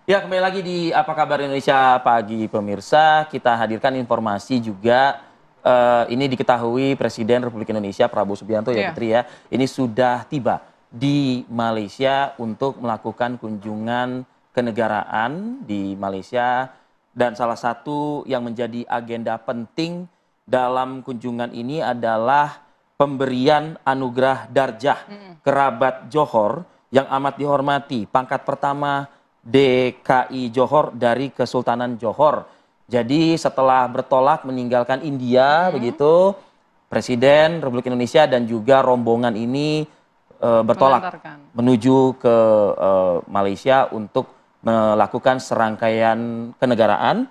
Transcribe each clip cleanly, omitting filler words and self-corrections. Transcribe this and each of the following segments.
Ya, kembali lagi di Apa Kabar Indonesia Pagi pemirsa. Kita hadirkan informasi juga, ini diketahui Presiden Republik Indonesia Prabowo Subianto ya Iya. Putri ya, ini sudah tiba di Malaysia untuk melakukan kunjungan kenegaraan di Malaysia, dan salah satu yang menjadi agenda penting dalam kunjungan ini adalah pemberian anugerah Darjah Mhm. Kerabat Johor yang amat dihormati, pangkat pertama DKI Johor dari Kesultanan Johor. Jadi setelah bertolak meninggalkan India Mhm. begitu, Presiden Republik Indonesia dan juga rombongan ini bertolak Mengantarkan. menuju ke Malaysia untuk melakukan serangkaian kenegaraan.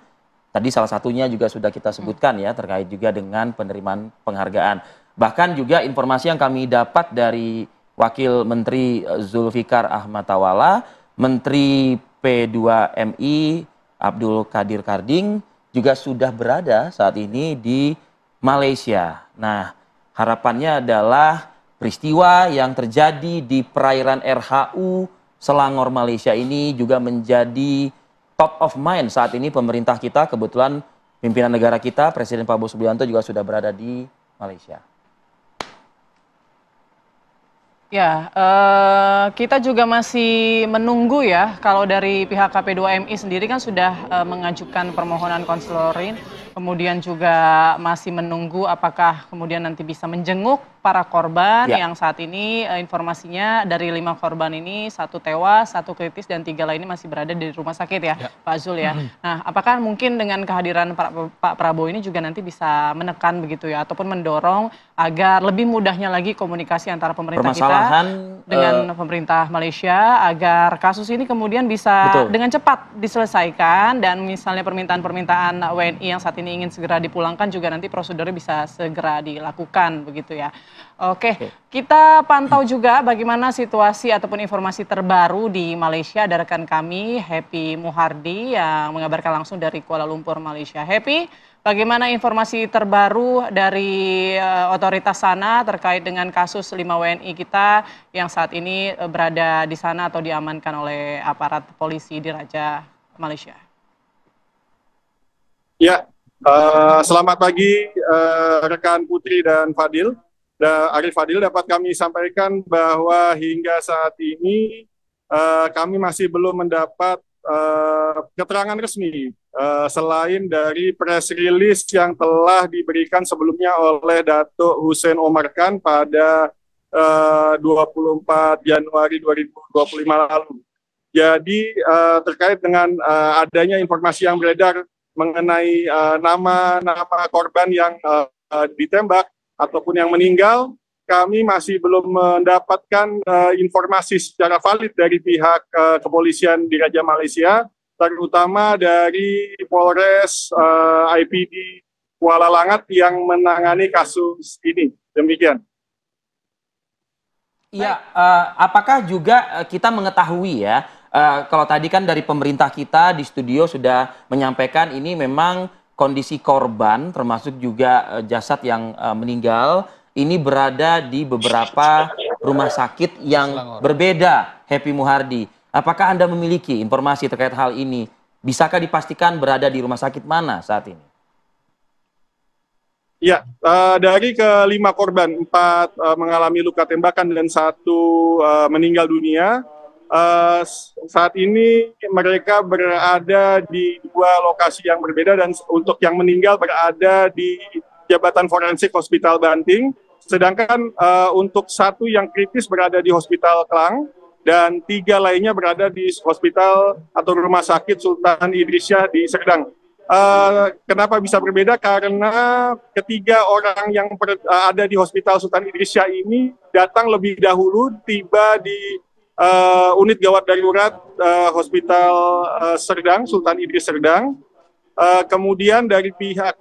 Tadi salah satunya juga sudah kita Mhm. sebutkan ya, terkait juga dengan penerimaan penghargaan. Bahkan juga informasi yang kami dapat dari Wakil Menteri Zulfikar Ahmad Tawala, Menteri P2MI Abdul Qadir Karding juga sudah berada saat ini di Malaysia. Nah, harapannya adalah peristiwa yang terjadi di perairan RHU Selangor Malaysia ini juga menjadi top of mind saat ini pemerintah kita. Kebetulan pimpinan negara kita, Presiden Prabowo Subianto juga sudah berada di Malaysia. Ya, kita juga masih menunggu ya, kalau dari pihak KP2MI sendiri kan sudah, mengajukan permohonan konselorin, kemudian juga masih menunggu apakah kemudian nanti bisa menjenguk para korban Ya, yang saat ini, informasinya dari 5 korban ini, satu tewas, satu kritis, dan 3 lainnya masih berada di rumah sakit ya, Ya. Pak Zul ya. Nah, apakah mungkin dengan kehadiran Pak Prabowo ini juga nanti bisa menekan begitu ya, ataupun mendorong agar lebih mudahnya lagi komunikasi antara pemerintah kita permasalahan dengan pemerintah Malaysia agar kasus ini kemudian bisa betul. dengan cepat diselesaikan, dan misalnya permintaan-permintaan WNI yang saat ini ingin segera dipulangkan juga nanti prosedurnya bisa segera dilakukan begitu ya. Oke, Oke. kita pantau juga bagaimana situasi ataupun informasi terbaru di Malaysia. Ada rekan kami Happy Muhardi yang mengabarkan langsung dari Kuala Lumpur, Malaysia. Happy, bagaimana informasi terbaru dari otoritas sana terkait dengan kasus 5 WNI kita yang saat ini berada di sana atau diamankan oleh aparat polisi di Raja, Malaysia? Ya, selamat pagi rekan Putri dan Fadil. Arif Fadil, dapat kami sampaikan bahwa hingga saat ini kami masih belum mendapat keterangan resmi selain dari press release yang telah diberikan sebelumnya oleh Datuk Hussein Omar Khan pada 24 Januari 2025 lalu. Jadi terkait dengan adanya informasi yang beredar mengenai nama-nama korban yang ditembak ataupun yang meninggal, kami masih belum mendapatkan informasi secara valid dari pihak kepolisian di Raja Malaysia, terutama dari Polres IPD Kuala Langat yang menangani kasus ini. Demikian. Iya, apakah juga kita mengetahui ya, kalau tadi kan dari pemerintah kita di studio sudah menyampaikan ini memang kondisi korban termasuk juga jasad yang meninggal ini berada di beberapa rumah sakit yang Selangor. berbeda, Happy Muhardi. Apakah Anda memiliki informasi terkait hal ini? Bisakah dipastikan berada di rumah sakit mana saat ini? Ya, dari kelima korban, 4 mengalami luka tembakan dan 1 meninggal dunia. Saat ini mereka berada di 2 lokasi yang berbeda, dan untuk yang meninggal berada di Jabatan Forensik Hospital Banting, sedangkan untuk 1 yang kritis berada di Hospital Klang, dan 3 lainnya berada di hospital atau rumah sakit Sultan Idrisyah di Serdang. Kenapa bisa berbeda? Karena ketiga orang yang ada di Hospital Sultan Idrisyah ini datang lebih dahulu, tiba di unit gawat darurat Hospital Serdang, Sultan Idris Serdang. Kemudian dari pihak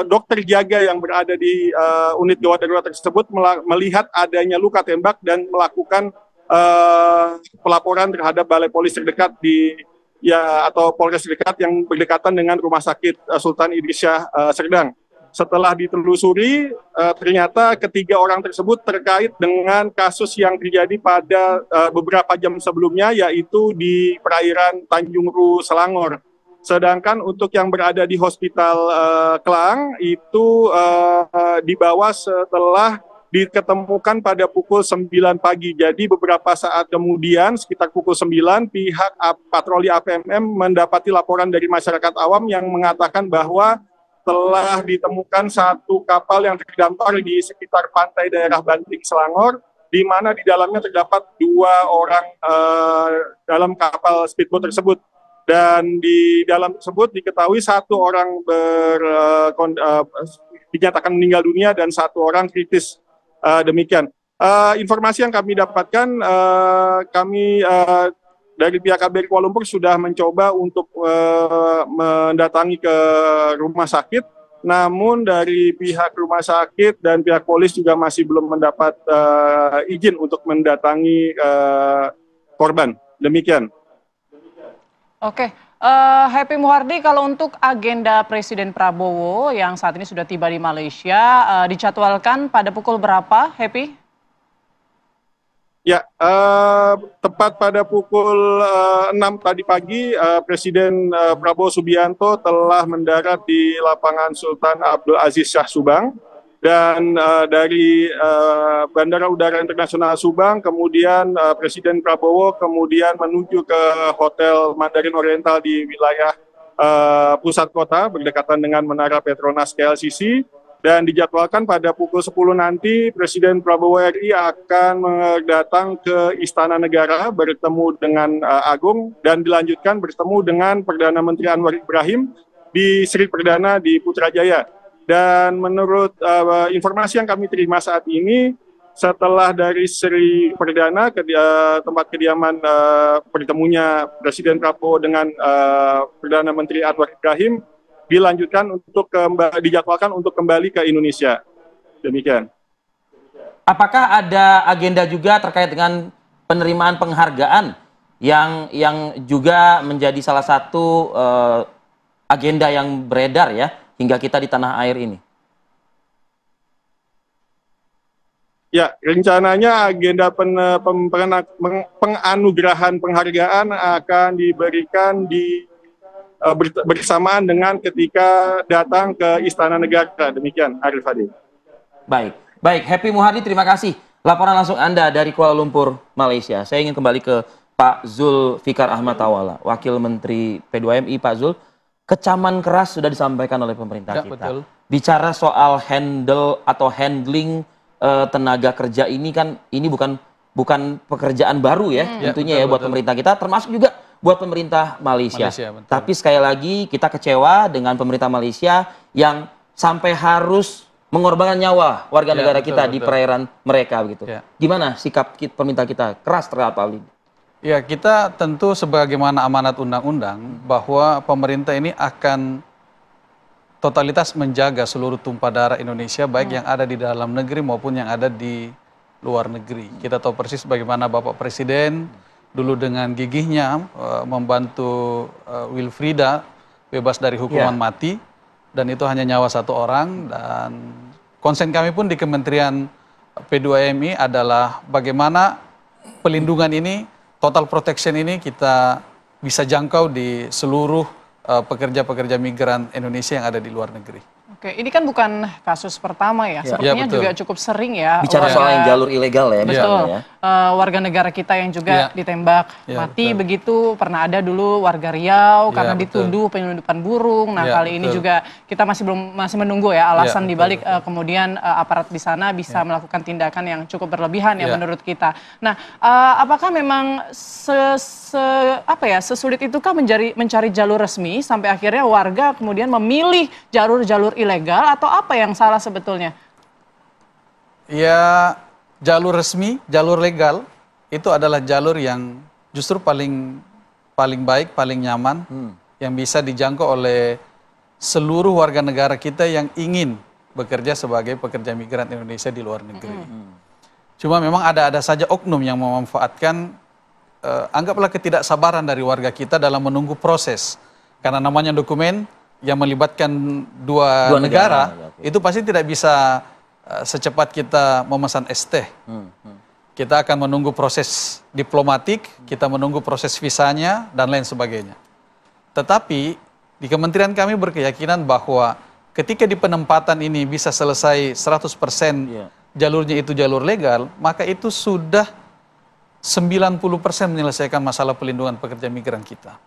dokter jaga yang berada di unit gawat darurat tersebut melihat adanya luka tembak dan melakukan pelaporan terhadap balai polis terdekat atau Polres terdekat yang berdekatan dengan rumah sakit Sultan Idrisyah Serdang. Setelah ditelusuri, ternyata ketiga orang tersebut terkait dengan kasus yang terjadi pada beberapa jam sebelumnya, yaitu di perairan Tanjung Ru, Selangor. Sedangkan untuk yang berada di Hospital Klang itu dibawa setelah diketemukan pada pukul 9 pagi. Jadi beberapa saat kemudian, sekitar pukul 9, pihak patroli APMM mendapati laporan dari masyarakat awam yang mengatakan bahwa telah ditemukan satu kapal yang terdampar di sekitar pantai daerah Banting, Selangor, di mana di dalamnya terdapat 2 orang dalam kapal speedboat tersebut. Dan di dalam tersebut diketahui 1 orang dinyatakan meninggal dunia dan 1 orang kritis. Demikian. Informasi yang kami dapatkan, kami dari pihak KBRI Kuala Lumpur sudah mencoba untuk mendatangi ke rumah sakit, namun dari pihak rumah sakit dan pihak polis juga masih belum mendapat izin untuk mendatangi korban. Demikian. Oke, Happy Muhardi, kalau untuk agenda Presiden Prabowo yang saat ini sudah tiba di Malaysia, dicatwalkan pada pukul berapa, Happy? Ya, tepat pada pukul 6 tadi pagi, Presiden Prabowo Subianto telah mendarat di lapangan Sultan Abdul Aziz Shah Subang. Dan dari Bandara Udara Internasional Subang, kemudian Presiden Prabowo kemudian menuju ke Hotel Mandarin Oriental di wilayah pusat kota, berdekatan dengan Menara Petronas KLCC. Dan dijadwalkan pada pukul 10 nanti Presiden Prabowo RI akan datang ke Istana Negara bertemu dengan Agung dan dilanjutkan bertemu dengan Perdana Menteri Anwar Ibrahim di Sri Perdana di Putrajaya. Dan menurut informasi yang kami terima saat ini, setelah dari Sri Perdana ke tempat kediaman bertemunya Presiden Prabowo dengan Perdana Menteri Anwar Ibrahim, dilanjutkan untuk dijadwalkan untuk kembali ke Indonesia. Demikian. Apakah ada agenda juga terkait dengan penerimaan penghargaan yang juga menjadi salah satu agenda yang beredar ya hingga kita di tanah air ini? Ya, rencananya agenda penganugerahan penghargaan akan diberikan bersamaan dengan ketika datang ke Istana Negara. Demikian, Arif Hadi. Baik, Happy Muhardi, terima kasih. Laporan langsung Anda dari Kuala Lumpur, Malaysia. Saya ingin kembali ke Pak Zulfikar Ahmad Tawala, Wakil Menteri P2MI. Pak Zul, kecaman keras sudah disampaikan oleh pemerintah kita. Betul. Bicara soal handling tenaga kerja ini kan, ini bukan pekerjaan baru ya, tentunya betul, buat pemerintah kita, termasuk juga buat pemerintah Malaysia. Tapi sekali lagi kita kecewa dengan pemerintah Malaysia yang sampai harus mengorbankan nyawa warga negara kita di perairan mereka begitu. Gimana sikap pemerintah kita keras terhadap hal ini? Ya, kita tentu sebagaimana amanat undang-undang bahwa pemerintah ini akan totalitas menjaga seluruh tumpah darah Indonesia, baik yang ada di dalam negeri maupun yang ada di luar negeri. Kita tahu persis bagaimana Bapak Presiden dulu dengan gigihnya membantu Wilfrida bebas dari hukuman mati, dan itu hanya nyawa 1 orang. Dan konsen kami pun di Kementerian P2MI adalah bagaimana pelindungan ini, total protection ini kita bisa jangkau di seluruh pekerja-pekerja migran Indonesia yang ada di luar negeri. Oke, ini kan bukan kasus pertama ya, sepertinya juga cukup sering ya. Bicara soal yang jalur ilegal ya. Betul, warga negara kita yang juga ditembak mati begitu. Pernah ada dulu warga Riau karena dituduh penyelundupan burung. Nah kali ini juga kita masih menunggu ya alasan dibalik kemudian aparat di sana bisa melakukan tindakan yang cukup berlebihan ya menurut kita. Nah, apakah memang sesulit itukah mencari jalur resmi sampai akhirnya warga kemudian memilih jalur-jalur ilegal, atau apa yang salah sebetulnya? Ya, jalur resmi, jalur legal itu adalah jalur yang justru paling baik, paling nyaman, yang bisa dijangkau oleh seluruh warga negara kita yang ingin bekerja sebagai pekerja migran Indonesia di luar negeri. Cuma memang ada saja oknum yang memanfaatkan anggaplah ketidaksabaran dari warga kita dalam menunggu proses, karena namanya dokumen yang melibatkan dua negara Itu pasti tidak bisa secepat kita memesan es teh. Kita akan menunggu proses diplomatik, kita menunggu proses visanya, dan lain sebagainya. Tetapi di kementerian kami berkeyakinan bahwa ketika di penempatan ini bisa selesai 100% jalurnya itu jalur legal, maka itu sudah 90% menyelesaikan masalah pelindungan pekerja migran kita.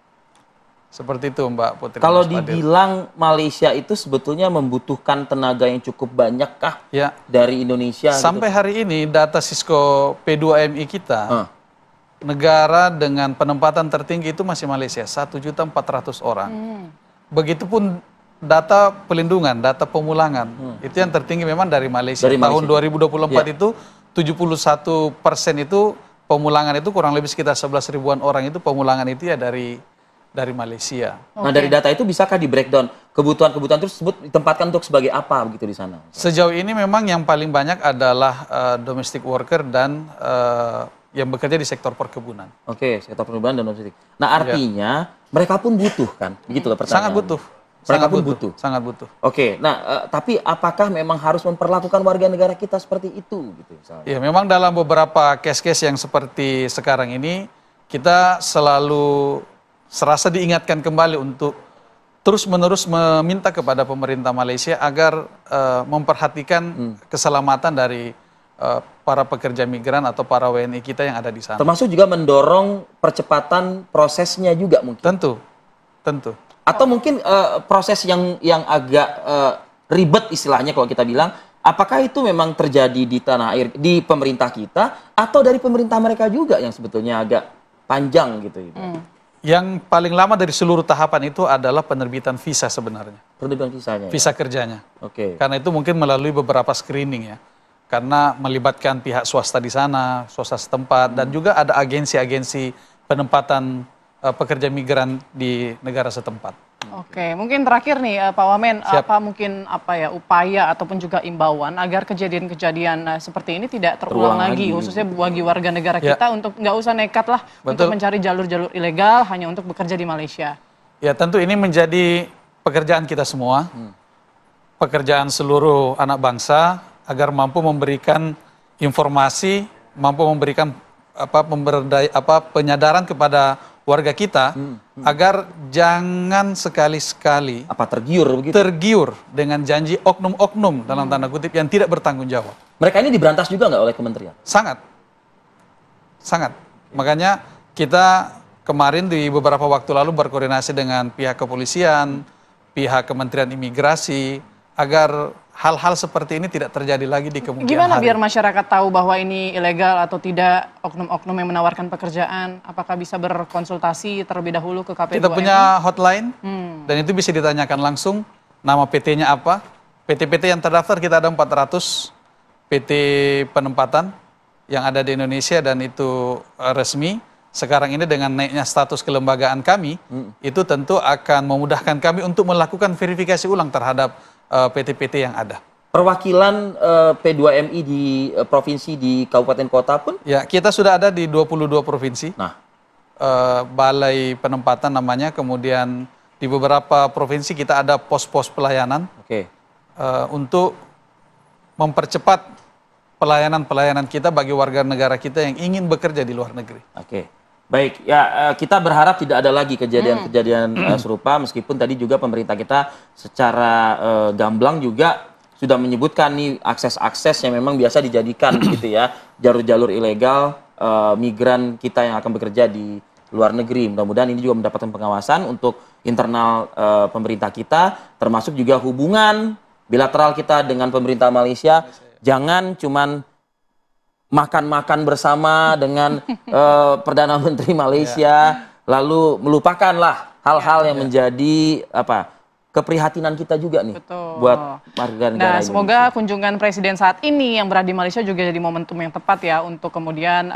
Seperti itu Mbak Putri. Kalau dibilang Malaysia itu sebetulnya membutuhkan tenaga yang cukup banyak kah dari Indonesia? Sampai hari ini data Cisco P2MI kita, negara dengan penempatan tertinggi itu masih Malaysia, 1.400.000 orang. Begitupun data pelindungan, data pemulangan, itu yang tertinggi memang dari Malaysia. Tahun 2024 itu 71% itu pemulangan itu kurang lebih sekitar 11 ribuan orang itu pemulangan itu ya dari Malaysia. Nah dari data itu bisakah di breakdown kebutuhan-kebutuhan tersebut ditempatkan untuk sebagai apa begitu di sana? Sejauh ini memang yang paling banyak adalah domestic worker dan yang bekerja di sektor perkebunan. Oke, sektor perkebunan dan domestik. Nah artinya mereka pun butuh kan, begitu pertanyaan. Sangat butuh. Mereka pun butuh. Sangat butuh. Oke, nah tapi apakah memang harus memperlakukan warga negara kita seperti itu gitu misalnya? Ya memang dalam beberapa case-case yang seperti sekarang ini kita selalu serasa diingatkan kembali untuk terus-menerus meminta kepada pemerintah Malaysia agar memperhatikan keselamatan dari para pekerja migran atau para WNI kita yang ada di sana. Termasuk juga mendorong percepatan prosesnya juga mungkin. Tentu. Atau mungkin proses yang agak ribet istilahnya kalau kita bilang, apakah itu memang terjadi di tanah air, di pemerintah kita, atau dari pemerintah mereka juga yang sebetulnya agak panjang gitu. Yang paling lama dari seluruh tahapan itu adalah penerbitan visa sebenarnya. Penerbitan visanya. Visa kerjanya. Oke. Karena itu mungkin melalui beberapa screening ya. Karena melibatkan pihak swasta di sana, swasta setempat, dan juga ada agensi-agensi penempatan pekerja migran di negara setempat. Oke, mungkin terakhir nih Pak Wamen, apa upaya ataupun juga imbauan agar kejadian-kejadian seperti ini tidak terulang lagi, khususnya bagi warga negara kita untuk nggak usah nekat lah untuk mencari jalur-jalur ilegal hanya untuk bekerja di Malaysia. Ya tentu ini menjadi pekerjaan kita semua, pekerjaan seluruh anak bangsa agar mampu memberikan informasi, mampu memberikan penyadaran kepada warga kita agar jangan sekali-sekali tergiur dengan janji oknum-oknum dalam tanda kutip yang tidak bertanggung jawab. Mereka ini diberantas juga nggak oleh kementerian? Sangat. Makanya kita kemarin di beberapa waktu lalu berkoordinasi dengan pihak kepolisian, pihak Kementerian Imigrasi agar hal-hal seperti ini tidak terjadi lagi di kemudian hari. Gimana biar masyarakat tahu bahwa ini ilegal atau tidak, oknum-oknum yang menawarkan pekerjaan? Apakah bisa berkonsultasi terlebih dahulu ke KP2MI? Kita punya hotline, dan itu bisa ditanyakan langsung, nama PT-nya apa. PT-PT yang terdaftar kita ada 400 PT penempatan yang ada di Indonesia dan itu resmi. Sekarang ini dengan naiknya status kelembagaan kami, itu tentu akan memudahkan kami untuk melakukan verifikasi ulang terhadap PT-PT yang ada. Perwakilan P2MI di provinsi, di kabupaten kota pun? Ya, kita sudah ada di 22 provinsi. Nah, balai penempatan namanya, kemudian di beberapa provinsi kita ada pos-pos pelayanan. Untuk mempercepat pelayanan-pelayanan kita bagi warga negara kita yang ingin bekerja di luar negeri. Baik, ya kita berharap tidak ada lagi kejadian-kejadian serupa, meskipun tadi juga pemerintah kita secara gamblang juga sudah menyebutkan nih akses-akses yang memang biasa dijadikan gitu ya, jalur-jalur ilegal migran kita yang akan bekerja di luar negeri. Mudah-mudahan ini juga mendapatkan pengawasan untuk internal pemerintah kita, termasuk juga hubungan bilateral kita dengan pemerintah Malaysia. Jangan cuman makan-makan bersama dengan Perdana Menteri Malaysia, lalu melupakanlah hal-hal yang menjadi keprihatinan kita juga nih. Buat warga negara Indonesia. Semoga kunjungan Presiden saat ini yang berada di Malaysia juga jadi momentum yang tepat ya untuk kemudian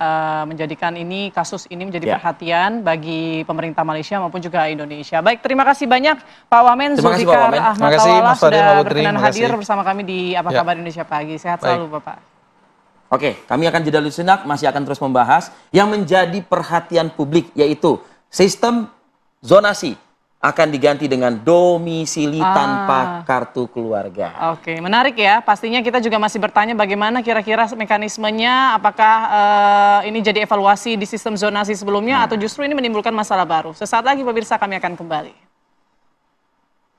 menjadikan kasus ini menjadi perhatian bagi pemerintah Malaysia maupun juga Indonesia. Baik, terima kasih banyak Pak Wamen Zulfikar Ahmad sudah berkenan hadir bersama kami di Apa Kabar Indonesia Pagi. Sehat selalu Bapak. Oke, kami akan jeda dulu sejenak, masih akan terus membahas yang menjadi perhatian publik, yaitu sistem zonasi akan diganti dengan domisili tanpa kartu keluarga. Oke, menarik ya. Pastinya kita juga masih bertanya bagaimana kira-kira mekanismenya, apakah ini jadi evaluasi di sistem zonasi sebelumnya atau justru ini menimbulkan masalah baru. Sesaat lagi pemirsa kami akan kembali.